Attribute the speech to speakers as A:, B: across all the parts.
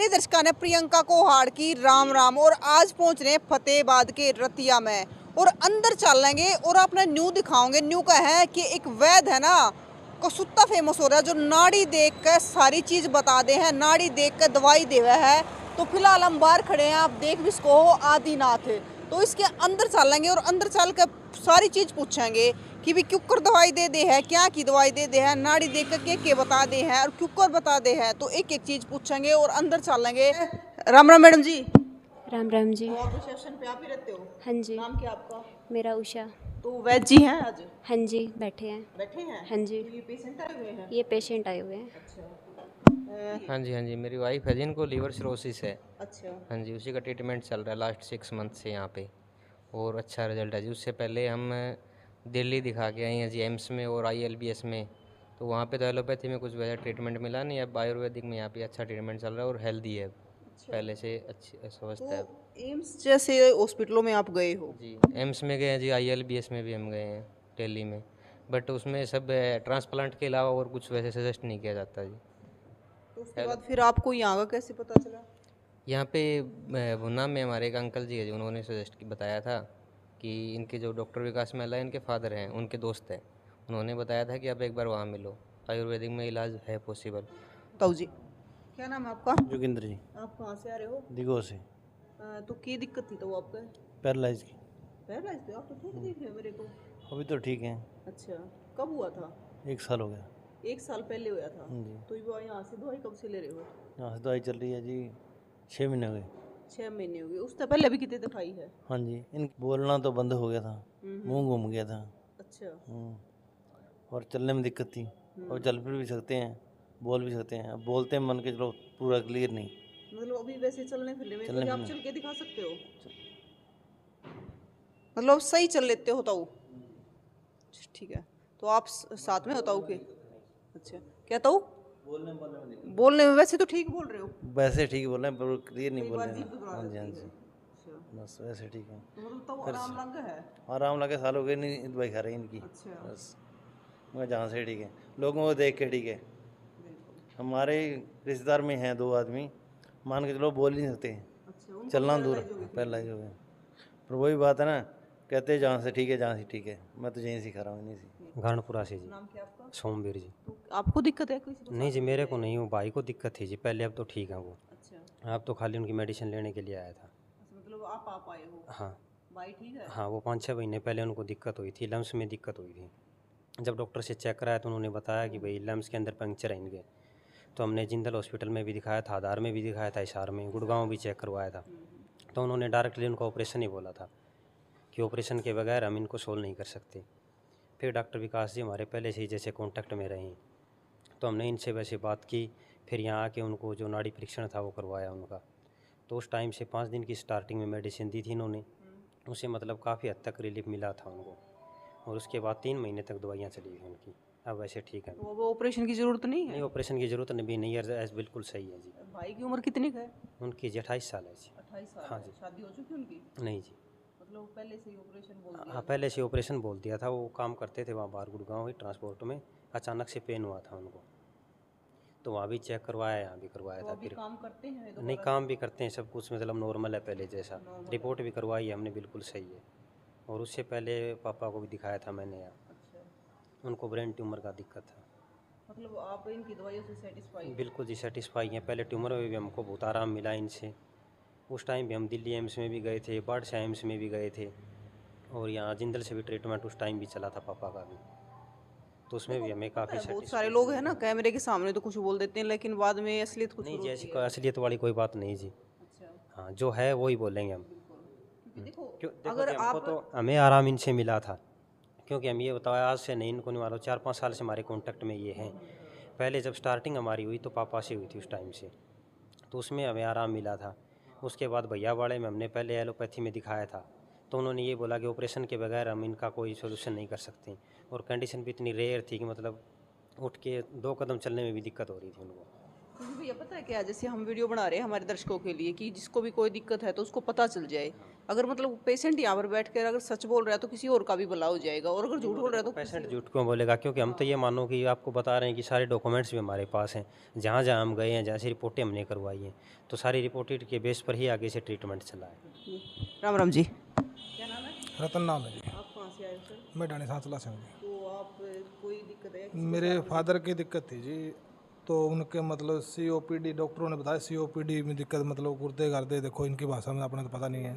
A: Channel दर्शकों ने प्रियंका को हार की राम राम और आज पहुंच रहे हैं फतेहाबाद के रतिया में और अंदर चलेंगे और अपना न्यू दिखाओगे। न्यू का है कि एक वैद है ना कसुत्ता फेमस हो रहा है जो नाड़ी देख कर सारी चीज बता दे है, नाड़ी देख कर दवाई देवे है। तो फिलहाल हम बाहर खड़े हैं, आप देख भी इसको हो आदिनाथ है। तो इसके अंदर चलेंगे और अंदर चल कर सारी चीज पूछेंगे कि भी क्यूकर दवाई दे है, क्या की दवाई दे है, नाड़ी देख कर के बता दे है और क्यूकर बता दे है। तो एक एक चीज पूछेंगे और अंदर चलेंगे। राम राम मैडम जी।
B: राम राम जी।
A: तो आप रिसेप्शन पे आप ही रहते हो?
B: हाँ जी।
A: नाम क्या आपका?
B: मेरा उषा।
A: तो वैद जी हैं आज?
B: हाँ जी, बैठे हैं।
A: बैठे हैं?
B: हाँ जी।
A: तो ये पेशेंट आए हुए हैं?
B: ये पेशेंट आए हुए हैं।
A: अच्छा।
C: हाँ जी, मेरी वाइफ है जिनको लीवर सिरोसिस है।
A: अच्छा।
C: हाँ जी, उसी का ट्रीटमेंट चल रहा है लास्ट 6 मंथ से यहाँ पे और अच्छा रिजल्ट है जी। उससे पहले हम दिल्ली दिखा के आए हैं जी एम्स में और ILBS में। तो वहाँ पे तो एलोपैथी में कुछ वैसा ट्रीटमेंट मिला नहीं, अब आयुर्वेदिक में यहाँ पे अच्छा ट्रीटमेंट चल रहा है और हेल्दी है, पहले से अच्छी स्वस्थ है।
A: तो एम्स जैसे हॉस्पिटलों में आप गए हो?
C: जी एम्स में गए हैं जी, ILBS में भी हम गए हैं दिल्ली में, बट उसमें सब ट्रांसप्लांट के अलावा और कुछ वैसे सजेस्ट नहीं किया जाता जी।
A: तो उसके बाद फिर आपको यहाँ का कैसे पता चला?
C: यहाँ पे भुना में हमारे एक अंकल जी है जी, उन्होंने सजेस्ट बताया था कि इनके जो डॉक्टर विकास महला इनके फादर हैं, उनके दोस्त हैं, उन्होंने बताया था कि आप एक बार वहाँ मिलो, आयुर्वेदिक में इलाज है पॉसिबल।
A: ताऊ जी, क्या नाम है आपका?
D: जोगिंद्र जी।
A: आप कहाँ से आ रहे हो?
D: दिगो से।
A: तो क्या दिक्कत थी तो आपका?
D: पैरालाइज की।
A: पैरालाइज थे आप? तो ठीक दिख रहे हो मेरे को।
D: अभी तो ठीक है।
A: अच्छा, कब हुआ था?
D: 1 साल हो गया।
A: 1 साल पहले हुआ था।
D: जी।
A: तो ये यहाँ से दवाई कब से ले रहे हो?
D: यहाँ से दवाई चल रही है जी 6 महीने हो गए।
A: 6 महीने हो गए। उससे पहले भी कितने दिखाई है?
D: हाँ जी, इन बोलना तो बंद हो गया था, मुंह घूम गया था।
A: अच्छा।
D: और चलने में दिक्कत थी, और चल फिर भी सकते हैं, बोल भी सकते हैं। अब बोलते हैं मन के चलो पूरा क्लियर नहीं।
A: मतलब अभी वैसे चलने फिरने में
D: चलने
A: तो आप
D: फिरने।
A: चल के दिखा सकते हो? मतलब सही चल लेते हो ताऊ? ठीक है। तो आप साथ में हो ताऊ के? अच्छा, क्या ताऊ? बोलने में वैसे तो ठीक बोल रहे हो?
D: वैसे ठीक बोल रहे हैं पर क्लियर नहीं
A: कई
D: बोल
A: बार
D: रहे
A: जीभ
D: हैं।
A: घबरा
D: हाँ जी, हाँ
A: जाती
D: जी,
A: है। अच्छा।
D: बस वैसे ठीक है।
A: तो मतलब ताऊ आराम लग है?
D: आराम लगे, साल हो गए नहीं दवाई खा रही इनकी।
A: अच्छा।
D: बस मैं जहाँ से ठीक है, लोगों को देख के ठीक है। हमारे रिश्तेदार में हैं 2 आदमी, मान के चलो बोल ही नहीं सकते,
A: अच्छा, उनको
D: चलना दूर
A: पैरालाइज हो गई थी।
D: पैरालाइज हो गया। पर वही बात है ना, कहते हैं जहाँ से ठीक है, जहाँ से ठीक है। मैं तो यहीं सिखा रहा हूँ, इन्हीं से।
E: घानपुरा से जी।
A: नाम क्या आपका?
E: सोमवीर जी।
A: तो आपको दिक्कत है किसी को?
E: नहीं जी, मेरे को नहीं, वो भाई को दिक्कत थी जी पहले, अब तो ठीक है वो।
A: अच्छा।
E: अब तो खाली उनकी मेडिसिन लेने के लिए आया था।
A: अच्छा, मतलब आप आए हो?
E: हाँ
A: भाई ठीक है?
E: हाँ, वो 5-6 महीने पहले उनको दिक्कत हुई थी, लम्स में दिक्कत हुई थी। जब डॉक्टर से चेक कराया तो उन्होंने बताया कि भाई लम्स के अंदर पंक्चर है इनके। तो हमने जिंदल हॉस्पिटल में भी दिखाया था, आधार में भी दिखाया था, हिसार में, गुड़गांव भी चेक करवाया था। तो उन्होंने डायरेक्टली उनको ऑपरेशन ही बोला था कि ऑपरेशन के बगैर हम इनको सोल्व नहीं कर सकते। फिर डॉक्टर विकास जी हमारे पहले से ही जैसे कांटेक्ट में रहे, तो हमने इनसे वैसे बात की। फिर यहाँ आके उनको जो नाड़ी परीक्षण था वो करवाया उनका। तो उस टाइम से 5 दिन की स्टार्टिंग में मेडिसिन दी थी इन्होंने, उससे मतलब काफ़ी हद तक रिलीफ मिला था उनको। और उसके बाद 3 महीने तक दवाइयाँ चली गई उनकी, अब वैसे ठीक है।
A: तो अब ऑपरेशन की जरूरत नहीं है?
E: नहीं, ऑपरेशन की ज़रूरत भी नहीं है, बिल्कुल सही है जी।
A: भाई की उम्र कितनी है?
E: उनकी जी 28 साल है जी।
A: 28 साल?
E: हाँ
A: है।
E: जी।
A: शादी हो चुकी उनकी?
E: नहीं जी।
A: मतलब पहले से ही ऑपरेशन बोल दिया?
E: हाँ, पहले से ऑपरेशन बोल दिया था। वो काम करते थे वहाँ बाहर गुड़गांव ही ट्रांसपोर्ट में, अचानक से पेन हुआ था उनको, तो वहाँ भी चेक करवाया, यहाँ भी करवाया
A: तो
E: था।
A: अभी
E: फिर
A: काम करते हैं दोबारा?
E: नहीं, काम भी करते हैं, सब कुछ मतलब नॉर्मल है पहले जैसा। रिपोर्ट भी करवाई है हमने, बिल्कुल सही है। और उससे पहले पापा को भी दिखाया था मैंने यहाँ,
A: अच्छा।
E: उनको ब्रेन ट्यूमर का दिक्कत था।
A: मतलब आप इनकी दवाइयों से सेटिस्फाई?
E: बिल्कुल जी सेटिस्फाई हैं। पहले ट्यूमर में भी हमको बहुत आराम मिला इनसे। उस टाइम भी हम दिल्ली एम्स में भी गए थे, बाढ़सा एम्स में भी गए थे, और यहाँ जिंदल से भी ट्रीटमेंट उस टाइम भी चला था पापा का भी, तो उसमें भी हमें काफ़ी
A: बहुत सारे लोग हैं ना कैमरे के सामने तो कुछ बोल देते हैं लेकिन बाद में असलियत कुछ
E: नहीं
A: और
E: जी,
A: होती
E: ऐसी
A: है।
E: कोई असलियत वाली कोई बात नहीं जी।
A: अच्छा।
E: हाँ, जो है वही बोलेंगे हम।
A: क्योंकि देखो
E: क्यों देखो
A: अगर
E: जी, हमको
A: आप
E: तो हमें आराम इनसे मिला था, क्योंकि हम ये बताया आज से नहीं, इनको नहीं मालूम, 4-5 साल से हमारे कांटेक्ट में ये हैं। पहले जब स्टार्टिंग हमारी हुई तो पापा से हुई थी उस टाइम से, तो उसमें हमें आराम मिला था। उसके बाद भैया वाड़े में हमने पहले एलोपैथी में दिखाया था, तो उन्होंने ये बोला कि ऑपरेशन के बगैर हम इनका कोई सोल्यूशन नहीं कर सकते, और कंडीशन भी इतनी रेयर थी कि मतलब उठ के 2 कदम चलने में भी दिक्कत हो रही थी उनको।
A: क्योंकि भैया पता है क्या, जैसे हम वीडियो बना रहे हैं हमारे दर्शकों के लिए कि जिसको भी कोई दिक्कत है तो उसको पता चल जाए। अगर मतलब पेशेंट यहाँ पर बैठ कर अगर सच बोल रहा है तो किसी और का भी भला हो जाएगा, और अगर झूठ बोल रहा है तो
E: पेशेंट झूठ क्यों बोलेगा? क्योंकि हम तो ये मानो कि आपको बता रहे हैं कि सारे डॉक्यूमेंट्स भी हमारे पास हैं, जहाँ जहाँ हम गए हैं, जहाँ से रिपोर्टें हमने करवाई हैं, तो सारी रिपोर्टेड के बेस पर ही आगे से ट्रीटमेंट चला है।
A: राम राम जी, क्या नाम है?
F: रतन नाम है जी।
A: आप कहाँ से आए हो सर?
F: मैं डानी सांसला से हूँ जी।
A: तो आप कोई दिक्कत है?
F: मेरे फादर की दिक्कत थी जी, तो उनके मतलब COPD, डॉक्टरों ने बताया COPD में दिक्कत, मतलब गुर्दे गर्दे, देखो इनकी भाषा में अपने तो पता नहीं है।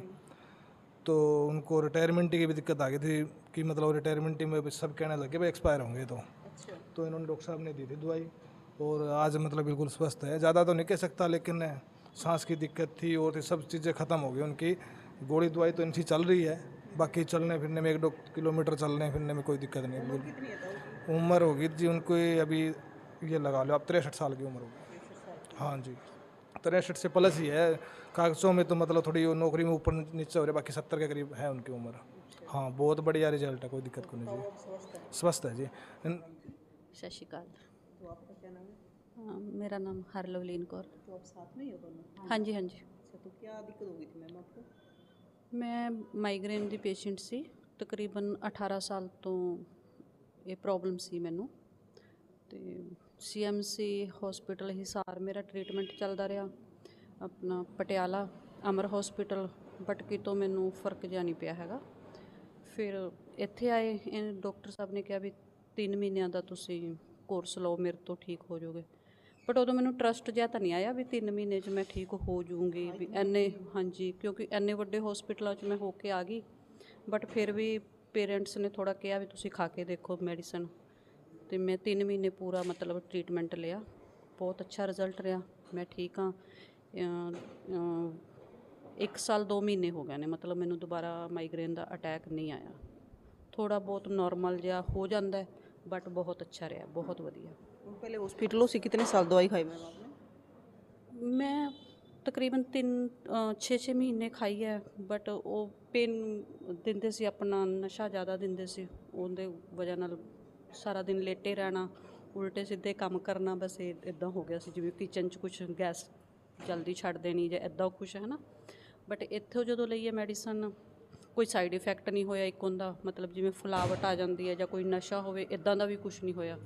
F: तो उनको रिटायरमेंट की भी दिक्कत आ गई थी कि मतलब रिटायरमेंट में भी सब कहने लगे भाई एक्सपायर होंगे। तो इन्होंने डॉक्टर साहब ने दी थी दवाई, और आज मतलब बिल्कुल स्वस्थ है। ज़्यादा तो नहीं कह सकता, लेकिन सांस की दिक्कत थी और ये सब चीज़ें ख़त्म हो गई उनकी। गोली दवाई तो इनकी चल रही है, बाकी चलने फिरने में 1-2 किलोमीटर चलने फिरने में कोई दिक्कत नहीं है। उम्र होगी जी उनको अभी ये लगा लो आप 63 साल की उम्र होगी। हाँ जी, 63 से प्लस ही है। कागज़ों में तो मतलब थोड़ी नौकरी में ऊपर नीचे हो रही है, बाकी 70 के करीब है उनकी उम्र। हाँ, बहुत बढ़िया रिजल्ट है, कोई दिक्कत को नहीं जी, स्वस्थ है जी।
G: सत श्री अकाल।
A: तो आपका क्या नाम है?
G: हाँ, मेरा नाम हरलवलीन कौर।
A: तो आप साथ में ही हो दोनों?
G: हाँ जी हाँ जी।
A: अच्छा, तो क्या दिक्कत हो गई थी मैम आपको?
G: मैं ਮਾਈਗ੍ਰੇਨ ਦੀ ਪੇਸ਼ੈਂਟ ਸੀ, ਤਕਰੀਬਨ 18 ਸਾਲ ਤੋਂ ਇਹ ਪ੍ਰੋਬਲਮ ਸੀ ਮੈਨੂੰ, ਤੇ CMC ਹਸਪੀਟਲ ਹਿਸਾਰ ਮੇਰਾ ਟ੍ਰੀਟਮੈਂਟ ਚੱਲਦਾ ਰਿਹਾ, ਆਪਣਾ ਪਟਿਆਲਾ ਅਮਰ ਹਸਪੀਟਲ ਬਟਕੀ ਤੋਂ ਮੈਨੂੰ ਫਰਕ ਜਿਹਾ ਨਹੀਂ ਪਿਆ ਹੈਗਾ। ਫਿਰ ਇੱਥੇ ਆਏ, ਇਹ ਡਾਕਟਰ ਸਾਹਿਬ ਨੇ ਕਿਹਾ ਵੀ 3 ਮਹੀਨਿਆਂ ਦਾ ਤੁਸੀਂ ਕੋਰਸ ਲਓ, ਮੇਰੇ ਤੋਂ ਠੀਕ ਹੋ ਜਾਓਗੇ। ਬਟ ਉਦੋਂ ਮੈਨੂੰ ਟਰਸਟ ਜਿਹਾ ਤਾਂ ਨਹੀਂ ਆਇਆ ਵੀ 3 ਮਹੀਨੇ 'ਚ ਮੈਂ ਠੀਕ ਹੋ ਜਾਊਂਗੀ ਵੀ ਇੰਨੇ। ਹਾਂਜੀ, ਕਿਉਂਕਿ ਇੰਨੇ ਵੱਡੇ ਹਸਪੀਟਲਾਂ 'ਚ ਮੈਂ ਹੋ ਕੇ ਆ ਗਈ, ਬਟ ਫਿਰ ਵੀ ਪੇਰੈਂਟਸ ਨੇ ਥੋੜ੍ਹਾ ਕਿਹਾ ਵੀ ਤੁਸੀਂ ਖਾ ਕੇ ਦੇਖੋ ਮੈਡੀਸਨ, ਅਤੇ ਮੈਂ 3 ਮਹੀਨੇ ਪੂਰਾ ਮਤਲਬ ਟਰੀਟਮੈਂਟ ਲਿਆ। ਬਹੁਤ ਅੱਛਾ ਰਿਜ਼ਲਟ ਰਿਹਾ, ਮੈਂ ਠੀਕ ਹਾਂ। 1 ਸਾਲ 2 ਮਹੀਨੇ ਹੋ ਗਏ ਨੇ, ਮਤਲਬ ਮੈਨੂੰ ਦੁਬਾਰਾ ਮਾਈਗ੍ਰੇਨ ਦਾ ਅਟੈਕ ਨਹੀਂ ਆਇਆ। ਥੋੜ੍ਹਾ ਬਹੁਤ ਨੋਰਮਲ ਜਿਹਾ ਹੋ ਜਾਂਦਾ, ਬਟ ਬਹੁਤ ਅੱਛਾ ਰਿਹਾ, ਬਹੁਤ ਵਧੀਆ।
A: पहले हॉस्पिटलों से कितने साल दवाई खाई मैम आपने?
G: ਮੈਂ ਤਕਰੀਬਨ 6 ਮਹੀਨੇ ਖਾਈ ਹੈ, ਬਟ ਉਹ ਪੇਨ ਦਿੰਦੇ ਸੀ, ਆਪਣਾ ਨਸ਼ਾ ਜ਼ਿਆਦਾ ਦਿੰਦੇ ਸੀ, ਉਹਦੇ ਵਜ੍ਹਾ ਨਾਲ ਸਾਰਾ ਦਿਨ ਲੇਟੇ ਰਹਿਣਾ, ਉਲਟੇ ਸਿੱਧੇ ਕੰਮ ਕਰਨਾ, ਬਸ ਇੱਦਾਂ ਹੋ ਗਿਆ ਸੀ ਜਿਵੇਂ ਕਿਚਨ 'ਚ ਕੁਛ ਗੈਸ ਜਲਦੀ ਛੱਡ ਦੇਣੀ ਜਾਂ ਇੱਦਾਂ ਕੁਛ ਹੈ ਨਾ। ਬਟ ਇੱਥੋਂ ਜਦੋਂ ਲਈਏ ਮੈਡੀਸਨ, ਕੋਈ ਸਾਈਡ ਇਫੈਕਟ ਨਹੀਂ ਹੋਇਆ ਇੱਕ ਉਹਦਾ, ਮਤਲਬ ਜਿਵੇਂ ਫੁਲਾਵਟ ਆ ਜਾਂਦੀ ਹੈ ਜਾਂ ਕੋਈ ਨਸ਼ਾ ਹੋਵੇ, ਇੱਦਾਂ ਦਾ ਵੀ ਕੁਛ ਨਹੀਂ ਹੋਇਆ।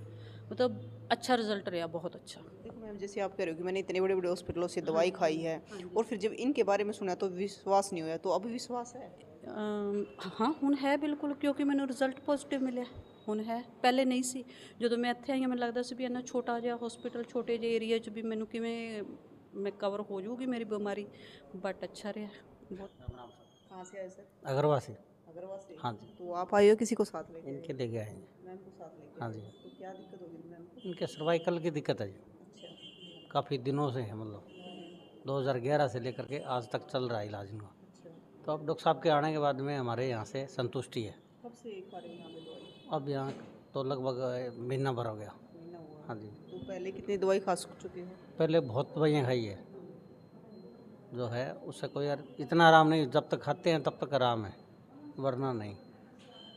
G: मतलब अच्छा रिजल्ट रहा, बहुत अच्छा।
A: देखो मैम, जैसे आप कह रहे हो कि मैंने इतने बड़े बड़े हॉस्पिटलों से दवाई खाई है और फिर जब इनके बारे में सुना तो विश्वास नहीं होया, तो अब विश्वास है?
G: हाँ ਹੁਣ ਹੈ ਬਿਲਕੁਲ, ਕਿਉਂਕਿ ਮੈਨੂੰ ਰਿਜ਼ਲਟ ਪੋਜ਼ਿਟਿਵ ਮਿਲਿਆ, ਹੁਣ ਹੈ। ਪਹਿਲੇ ਨਹੀਂ ਸੀ, ਜਦੋਂ ਮੈਂ ਇੱਥੇ ਆਈ ਹਾਂ ਮੈਨੂੰ ਲੱਗਦਾ ਸੀ ਵੀ ਇੰਨਾ ਛੋਟਾ ਜਿਹਾ ਹਸਪੀਟਲ, ਛੋਟੇ ਜਿਹੇ ਏਰੀਆ 'ਚ ਵੀ ਮੈਨੂੰ ਕਿਵੇਂ ਮੈਂ ਕਵਰ ਹੋ ਜਾਊਗੀ ਮੇਰੀ ਬਿਮਾਰੀ, ਬਟ ਅੱਛਾ ਰਿਹਾ ਬਹੁਤ।
A: कहाँ से आए सर?
H: अगरवा से।
A: अगरवा से?
H: हाँ जी।
A: तो आप आए हो किसी को साथ लेके?
H: इनके लेके आए हैं।
A: मैम को साथ लेके?
H: हाँ जी।
A: तो क्या दिक्कत होगी मैम को?
H: इनके सर्वाइकल की दिक्कत है जी,
A: अच्छा।
H: काफ़ी दिनों से है, मतलब 2011 से लेकर के आज तक चल रहा है इलाज इनका।
A: अच्छा,
H: तो अब डॉक्टर साहब के आने के बाद में हमारे यहाँ से संतुष्टि है।
A: कब से खा रहे हैं यहाँ पे दवाई?
H: अब यहाँ तो लगभग महीना भर हो गया।
A: महीना हुआ?
H: हाँ जी।
A: तो पहले कितनी दवाई खा चुके हो?
H: पहले बहुत दवाइयाँ खाई है, जो है उससे कोई इतना आराम नहीं, जब तक खाते हैं तब तक आराम है, वरना नहीं।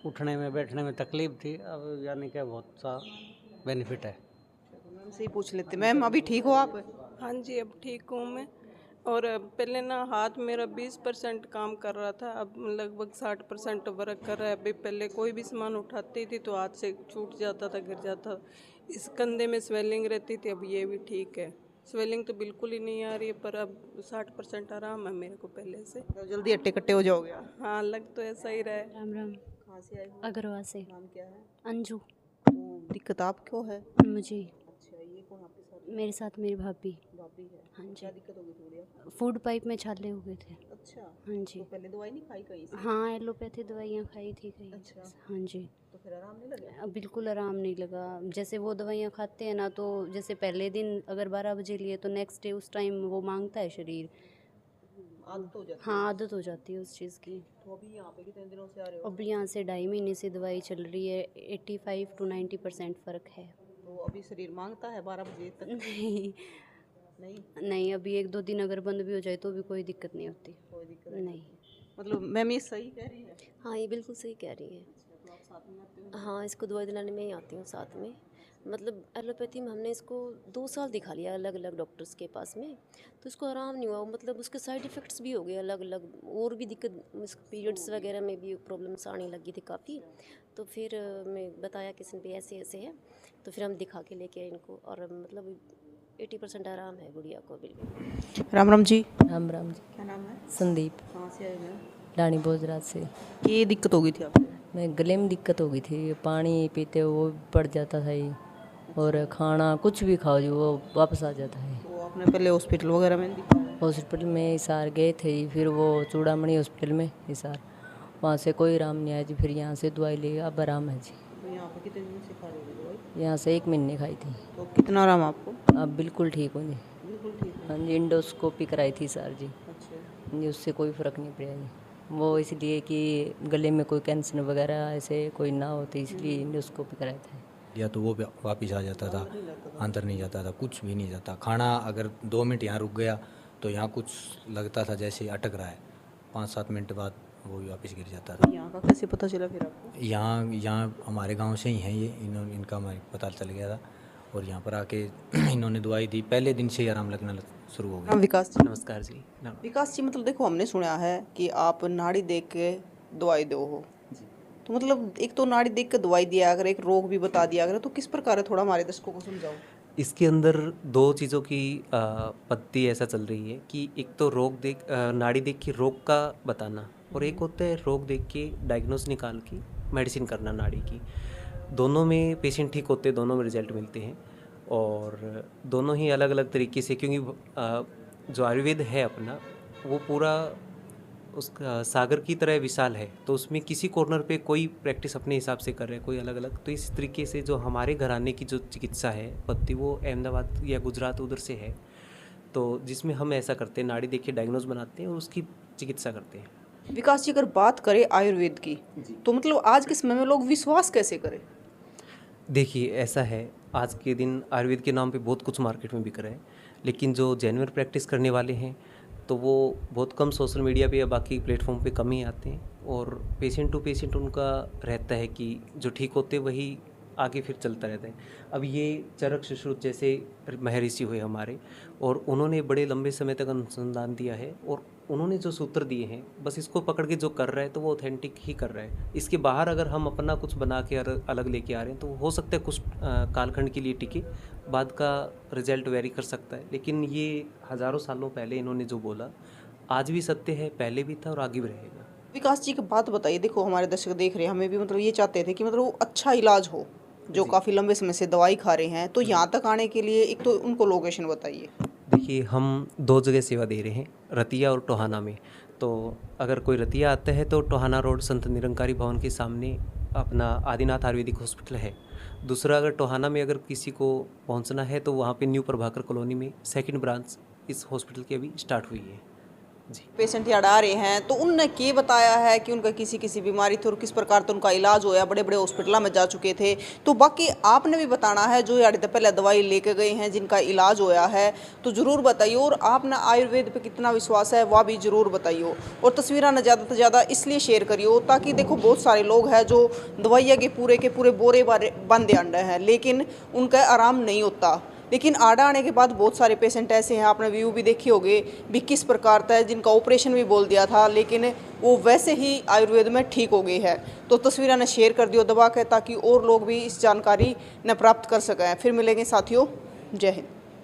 H: उठने में बैठने में तकलीफ़ थी, अब यानी कि बहुत सा बेनिफिट है।
A: तो मैम से ही पूछ लेते। मैम अभी ठीक हो आप?
I: हाँ जी, अब ठीक हूँ मैं। और पहले ना हाथ मेरा 20% काम कर रहा था, अब लगभग 60% वर्क कर रहा है। अभी पहले कोई भी सामान उठाती थी तो हाथ से छूट जाता था, गिर जाता। इस कंधे में स्वेलिंग रहती थी, अब ये भी ठीक है। स्वेलिंग तो बिल्कुल ही नहीं आ रही है, पर अब 60% आराम है मेरे को पहले से।
A: तो जल्दी अट्टे कट्टे हो जाओगे आप?
I: हाँ, लग तो ऐसा ही रहा है।
B: राम राम।
A: कहाँ से आए हो?
B: अगरवा से।
A: नाम क्या है?
B: अंजू।
A: तो दिक्कत आपको है?
B: मुझे।
A: अच्छा, ये कौन आपके साथ?
B: मेरे साथ मेरी भाभी।
A: भाभी है?
B: हाँ जी।
A: क्या दिक्कत हो गई थोड़ी आपको?
B: फूड पाइप में छाले हो गए थे।
A: अच्छा,
B: हाँ जी।
A: तो पहले दवाई नहीं खाई कहीं से?
B: हाँ, एलोपैथी दवाइयाँ खाई थी कहीं।
A: अच्छा।
B: हाँ जी।
A: तो फिर आराम नहीं लगा?
B: अब बिल्कुल आराम नहीं लगा। जैसे वो दवाइयाँ खाते हैं ना, तो जैसे पहले दिन अगर 12 बजे लिए तो नेक्स्ट डे उस टाइम वो मांगता है शरीर।
A: आदत हो जाती है?
B: हाँ, आदत हो जाती है उस चीज़ की।
A: तो अभी यहाँ पे कितने दिनों से आ रहे हो?
B: अब यहाँ से 2.5 महीने से दवाई चल रही है, 85 to 90% फ़र्क है।
A: तो अभी शरीर मांगता है 12 बजे तक?
B: नहीं
A: नहीं,
B: नहीं, अभी 1-2 दिन अगर बंद भी हो जाए तो भी कोई दिक्कत नहीं होती।
A: कोई दिक्कत
B: नहीं।
A: मतलब मैम ये सही कह रही है?
J: हाँ, ये बिल्कुल सही कह रही है।
A: तो आप साथ में आते हो?
J: हाँ, इसको दवाई दिलाने में ही आती हूँ साथ में।
B: मतलब एलोपैथी में हमने इसको 2 साल दिखा लिया अलग अलग डॉक्टर्स के पास में, तो इसको आराम नहीं हुआ। मतलब उसके साइड इफ़ेक्ट्स भी हो गए अलग अलग, और भी दिक्कत, पीरियड्स वगैरह में भी प्रॉब्लम्स आने लगी थी काफ़ी। तो फिर मैं बताया किसी ने भी ऐसे ऐसे है, तो फिर हम दिखा के लेके आए इनको, और मतलब 80% आराम है गुड़िया को बिल्कुल।
A: राम राम जी।
J: राम राम जी।
A: क्या नाम है?
J: संदीप,
A: कहाँ से आए हैं?
J: रानी भोजराज से।
A: ये दिक्कत हो गई थी आपको?
J: मैं गले में दिक्कत हो गई थी, पानी पीते वो पड़ जाता था ये, और खाना कुछ भी खाओ जी वो वापस आ जाता है।
A: तो आपने पहले हॉस्पिटल वगैरह में दिखाया?
J: हॉस्पिटल में हिसार गए थे, फिर वो चूड़ामणि हॉस्पिटल में हिसार, वहाँ से कोई आराम नहीं आया जी। फिर यहाँ से दवाई ली, अब आराम है जी।
A: तो यहाँ पे कितने दिन से खा रहे हो दवाई?
J: यहाँ से 1 महीने खाई थी।
A: तो कितना आराम आपको?
J: अब बिल्कुल ठीक हूँ जी।
A: बिल्कुल ठीक है।
J: हाँ जी, इंडोस्कोपी कराई थी सर जी।
A: अच्छा।
J: जी, उससे कोई फ़र्क नहीं पड़ा जी। वो इसलिए कि गले में कोई कैंसर वगैरह ऐसे कोई ना होती, इसलिए इंडोस्कोपी कराए थे।
K: या तो वो वापस आ जाता था, अंदर नहीं जाता था, कुछ भी नहीं जाता। खाना अगर 2 मिनट यहाँ रुक गया तो यहाँ कुछ लगता था जैसे अटक रहा है, 5-7 मिनट बाद वो भी वापस गिर जाता था।
A: यहाँ का कैसे पता चला फिर आपको?
K: यहाँ हमारे गांव से ही हैं ये, इनका हमें पता चल गया था, और यहाँ पर आके इन्होंने दवाई दी, पहले दिन से ही आराम लगना शुरू हो गया।
A: विकास जी।
L: नमस्कार जी।
A: विकास जी, मतलब देखो हमने सुना है कि आप नाड़ी देख के दवाई दो हो, तो मतलब एक तो नाड़ी देख के दवाई दिया अगर, एक रोग भी बता दिया अगर, तो किस प्रकार है, थोड़ा हमारे दर्शकों को समझाओ।
L: इसके अंदर 2 चीज़ों की पद्धति ऐसा चल रही है कि एक तो नाड़ी देख के रोग का बताना, और एक होता है रोग देख के डायग्नोस निकाल के मेडिसिन करना नाड़ी की। दोनों में पेशेंट ठीक होते हैं, दोनों में रिजल्ट मिलते हैं, और दोनों ही अलग अलग तरीके से, क्योंकि जो आयुर्वेद है अपना वो पूरा उसका सागर की तरह विशाल है, तो उसमें किसी कॉर्नर पे कोई प्रैक्टिस अपने हिसाब से कर रहे हैं, कोई अलग अलग। तो इस तरीके से जो हमारे घराने की जो चिकित्सा है पद्धति, वो अहमदाबाद या गुजरात उधर से है, तो जिसमें हम ऐसा करते हैं, नाड़ी देख के डायग्नोस बनाते हैं और उसकी चिकित्सा करते हैं।
A: विकास जी, अगर बात करें आयुर्वेद की, तो मतलब आज के समय में लोग विश्वास कैसे करें?
L: देखिए ऐसा है, आज के दिन आयुर्वेद के नाम पे बहुत कुछ मार्केट में बिक रहा है, लेकिन जो जेन्युइन प्रैक्टिस करने वाले हैं तो वो बहुत कम सोशल मीडिया पे या बाकी प्लेटफॉर्म पे कम ही आते हैं, और पेशेंट टू पेशेंट उनका रहता है कि जो ठीक होते वही आगे फिर चलता रहता है। अब ये चरक सुश्रुत जैसे महर्षि हुए हमारे, और उन्होंने बड़े लंबे समय तक अनुसंधान दिया है, और उन्होंने जो सूत्र दिए हैं बस इसको पकड़ के जो कर रहा है तो वो ऑथेंटिक ही कर रहा है। इसके बाहर अगर हम अपना कुछ बना के अलग लेके आ रहे हैं तो हो सकता है कुछ कालखंड के लिए टिके, बाद का रिजल्ट वेरी कर सकता है, लेकिन ये हज़ारों सालों पहले इन्होंने जो बोला आज भी सत्य है, पहले भी था और आगे भी रहेगा।
A: विकास जी की बात बताइए, देखो हमारे दर्शक देख रहे हैं, हमें भी मतलब ये चाहते थे कि मतलब वो अच्छा इलाज हो, जो काफ़ी लंबे समय से दवाई खा रहे हैं, तो यहाँ तक आने के लिए एक तो उनको लोकेशन बताइए।
L: देखिए हम 2 जगह सेवा दे रहे हैं, रतिया और टोहाना में। तो अगर कोई रतिया आता है तो टोहाना रोड संत निरंकारी भवन के सामने अपना आदिनाथ आयुर्वेदिक हॉस्पिटल है। दूसरा अगर टोहाना में अगर किसी को पहुंचना है तो वहाँ पे न्यू प्रभाकर कॉलोनी में 2nd ब्रांच इस हॉस्पिटल की अभी स्टार्ट हुई है जी।
A: पेशेंट यहाँ आ रहे हैं तो उनने क्या बताया है कि उनका किसी बीमारी थी और किस प्रकार तो उनका इलाज होया, बड़े बड़े हॉस्पिटलों में जा चुके थे, तो बाकी आपने भी बताना है जो यार पहले दवाई लेके गए हैं जिनका इलाज होया है, तो ज़रूर बताइए। और आपने आयुर्वेद पे कितना विश्वास है वह भी ज़रूर बताइए, और तस्वीरें न ज़्यादा से ज़्यादा इसलिए शेयर करिए ताकि देखो बहुत सारे लोग हैं जो दवाइयाँ के पूरे बोरे बंदे अंडे हैं, लेकिन उनका आराम नहीं होता। लेकिन आड़ा आने के बाद बहुत सारे पेशेंट ऐसे हैं, आपने व्यू भी देखे होंगे भी किस प्रकार था, जिनका ऑपरेशन भी बोल दिया था लेकिन वो वैसे ही आयुर्वेद में ठीक हो गई है। तो तस्वीरें ने शेयर कर दियो दबा के, ताकि और लोग भी इस जानकारी न प्राप्त कर सकें। फिर मिलेंगे साथियों, जय हिंद।